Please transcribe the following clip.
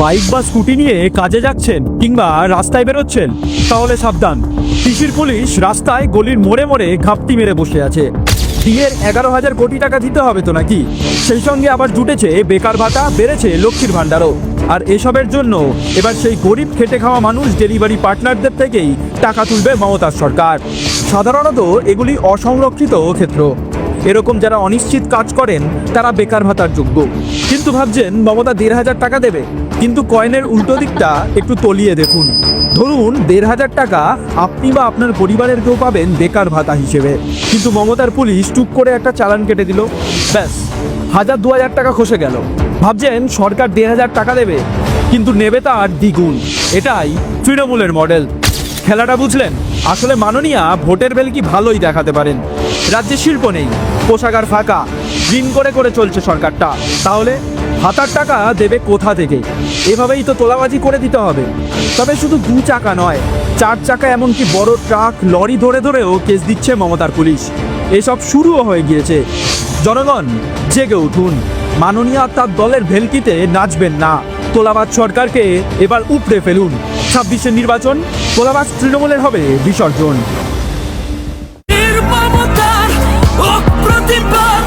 Bike বা scooty নিয়ে কাজে যাচ্ছেন কিংবা রাস্তায় বেরোচ্ছেন, তাহলে সাবধান। শিশির পুলিশ রাস্তায় গলির মোড়ে মোড়ে ঘাপটি মেরে বসে আছে। বিয়ের 11,000 কোটি টাকা দিতে হবে তো নাকি? সেই সঙ্গে আবার জুটেছে বেকার ভাতা, বেড়েছে লক্ষ্মীর ভাণ্ডারও। আর এসবের জন্য এবার সেই গরিব খেটে খাওয়া মানুষ ডেলিভারি পার্টনারদের থেকেই টাকা তুলবে মমতার সরকার। সাধারণত এগুলি অসংরক্ষিত ক্ষেত্র। এরকম যারা অনিশ্চিত কাজ করেন তারা বেকার ভাতার যোগ্য। কিন্তু ভাবছেন মমতা 1,500 টাকা দেবে, কিন্তু কয়েনের উল্টো দিকটা একটু তলিয়ে দেখুন। ধরুন 1,500 টাকা আপনি বা আপনার পরিবারের কেউ পাবেন বেকার ভাতা হিসেবে, কিন্তু মমতার পুলিশ টুক করে একটা চালান কেটে দিল, ব্যাস 1,000-2,000 টাকা খসে গেল। ভাবছেন সরকার 1,500 টাকা দেবে, কিন্তু নেবে তার দ্বিগুণ। এটাই তৃণমূলের মডেল। খেলাটা বুঝলেন? আসলে মাননীয়া ভোটের বেল কি ভালোই দেখাতে পারেন। রাজ্যে শিল্প নেই, পোশাকার ফাঁকা, ঋণ করে করে চলছে সরকারটা। তাহলে ভাতার টাকা দেবে কোথা থেকে? এভাবেই তো তোলাবাজি করে দিতে হবে। তবে শুধু 2 চাকা নয়, 4 চাকা এমনকি বড় ট্রাক, লরি ধরে ধরেও কেস দিচ্ছে মমতার পুলিশ। এসব শুরুও হয়ে গিয়েছে। জনগণ জেগে উঠুন, মাননীয়া তার দলের ভেলকিতে নাচবেন না। তোলাবাজ সরকারকে এবার উপড়ে ফেলুন। 26-এর নির্বাচন তোলাবাজ তৃণমূলের হবে বিসর্জন। প্রতিবাদ